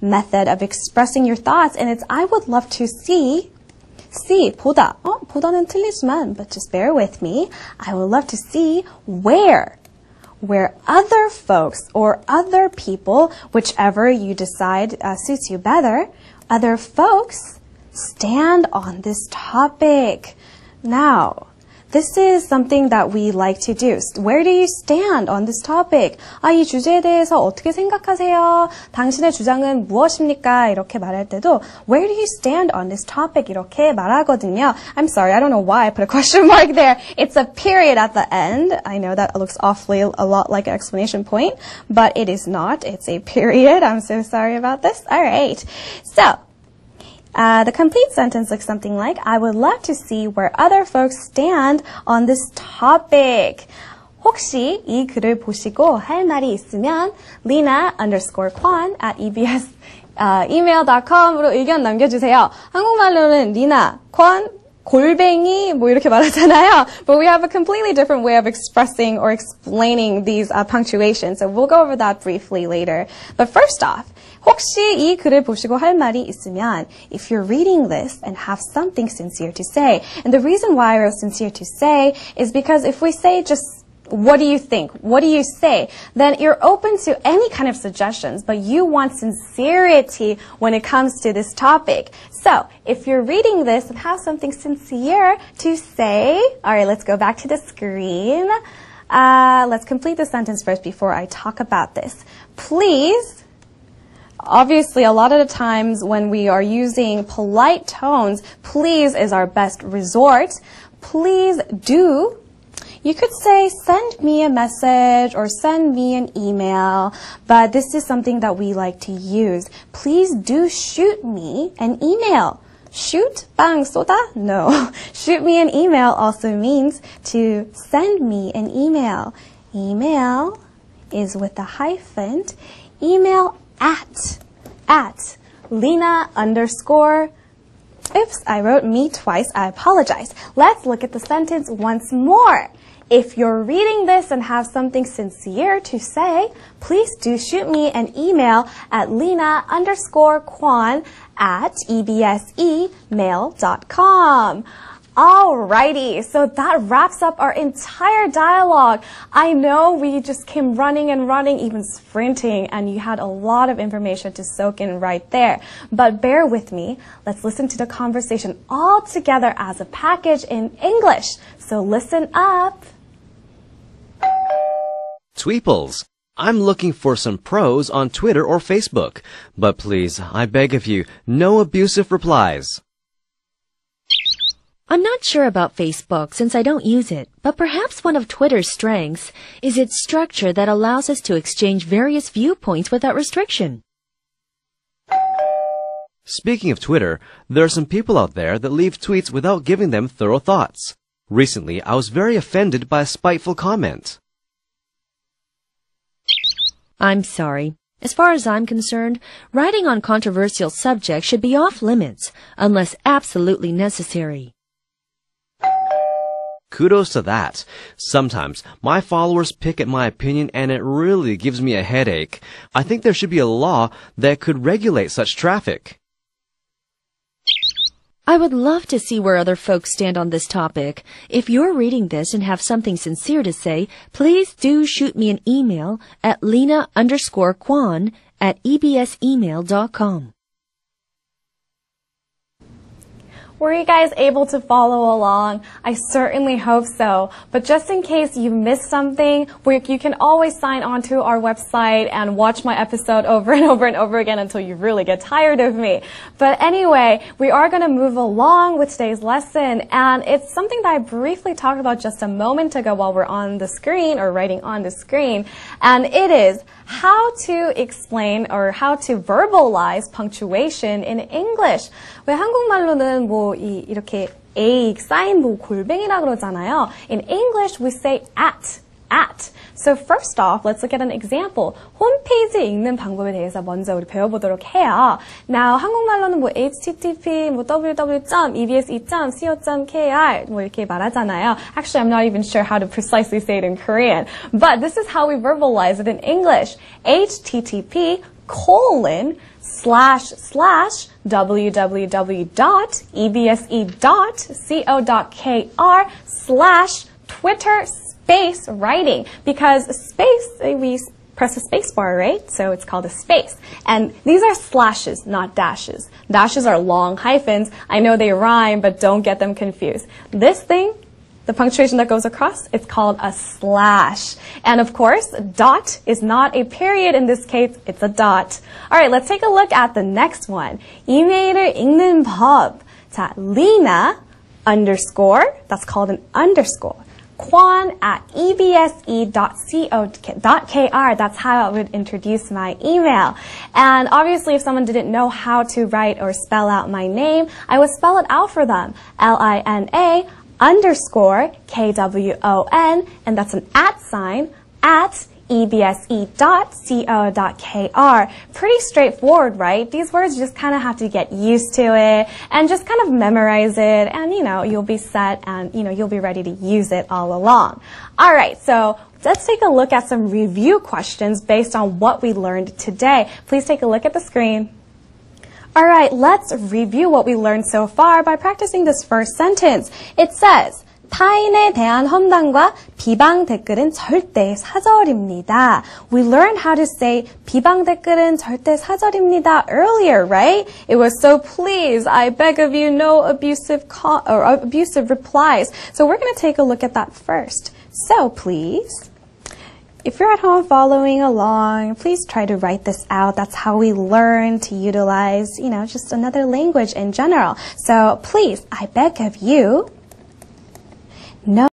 method of expressing your thoughts, and it's I would love to see 보다. 보다는 틀리지만, but just bear with me. I would love to see where other folks or other people, whichever you decide suits you better, other folks stand on this topic. Now, this is something that we like to do. Where do you stand on this topic? 이 주제에 대해서 어떻게 생각하세요? 당신의 주장은 무엇입니까? 이렇게 말할 때도 Where do you stand on this topic? 이렇게 말하거든요. I'm sorry, I don't know why I put a question mark there. It's a period at the end. I know that looks awfully a lot like an exclamation point, but it is not. It's a period. I'm so sorry about this. All right. So, the complete sentence looks something like, I would love to see where other folks stand on this topic. 혹시 이 글을 보시고 할 말이 있으면 lina_kwan at ebs.email.com으로 의견 남겨주세요. 한국말로는 리나, 권, 골뱅이 뭐 이렇게 말하잖아요. But we have a completely different way of expressing or explaining these punctuations. So we'll go over that briefly later. But first off, 혹시 이 글을 보시고 할 말이 있으면 if you're reading this and have something sincere to say, and the reason why I wrote sincere to say is because if we say just what do you think? What do you say? Then you're open to any kind of suggestions, but you want sincerity when it comes to this topic. So, if you're reading this and have something sincere to say, alright, let's go back to the screen. Let's complete the sentence first before I talk about this. Please, obviously, a lot of the times when we are using polite tones, please is our best resort. Please do. You could say, send me a message or send me an email, but this is something that we like to use. Please do shoot me an email. Shoot? 빵 쏘다? No. Shoot me an email also means to send me an email. Email is with a hyphen. Email at Lina_. Oops, I wrote me twice. I apologize. Let's look at the sentence once more. If you're reading this and have something sincere to say, please do shoot me an email at lina_kwan at ebsemail.com. Alrighty, so that wraps up our entire dialogue. I know we just came running and running, even sprinting, and you had a lot of information to soak in right there. But bear with me. Let's listen to the conversation all together as a package in English. So listen up. Tweeples, I'm looking for some pros on Twitter or Facebook, but please, I beg of you, no abusive replies. I'm not sure about Facebook since I don't use it, but perhaps one of Twitter's strengths is its structure that allows us to exchange various viewpoints without restriction. Speaking of Twitter, there are some people out there that leave tweets without giving them thorough thoughts. Recently, I was very offended by a spiteful comment. I'm sorry. As far as I'm concerned, writing on controversial subjects should be off limits, unless absolutely necessary. Kudos to that. Sometimes, my followers pick at my opinion and it really gives me a headache. I think there should be a law that could regulate such traffic. I would love to see where other folks stand on this topic. If you're reading this and have something sincere to say, please do shoot me an email at lina_kwan at ebsemail.com. Were you guys able to follow along? I certainly hope so. But just in case you missed something, you can always sign on to our website and watch my episode over and over and over again until you really get tired of me. But anyway, we are going to move along with today's lesson, and it's something that I briefly talked about just a moment ago while we're on the screen or writing on the screen, and it is how to explain or how to verbalize punctuation in English. 왜 한국말로는 이렇게 A, 사인 골뱅이라 그러잖아요. In English, we say at. So first off, let's look at an example. 홈페이지 읽는 방법에 대해서 먼저 우리 배워보도록 해요. Now, 한국말로는 http, www.ebse.co.kr 이렇게 말하잖아요. Actually, I'm not even sure how to precisely say it in Korean. But this is how we verbalize it in English. http www.ebse.co.kr/Twitter space writing, because space, we press a space bar, right? So it's called a space. And these are slashes, not dashes. Dashes are long hyphens. I know they rhyme, but don't get them confused. This thing, the punctuation that goes across, it's called a slash. And of course, dot is not a period in this case, it's a dot. Alright, let's take a look at the next one. 이메일을 읽는 법. 자, Lena underscore, that's called an underscore. Kwon at ebse.co.kr. That's how I would introduce my email. And obviously, if someone didn't know how to write or spell out my name, I would spell it out for them. Lina underscore KWON, and that's an @ sign, at ebse.co.kr. Pretty straightforward, right? These words just kind of have to get used to it and just kind of memorize it, and you'll be set, and you'll be ready to use it all along. All right, so let's take a look at some review questions based on what we learned today. Please take a look at the screen. All right, let's review what we learned so far by practicing this first sentence. It says, 타인에 대한 험담과 비방 댓글은 절대 사절입니다. We learned how to say 비방 댓글은 절대 사절입니다 earlier, right? It was so please, I beg of you, no abusive replies. So we're going to take a look at that first. So please, if you're at home following along, please try to write this out. That's how we learn to utilize, just another language in general. So please, I beg of you, no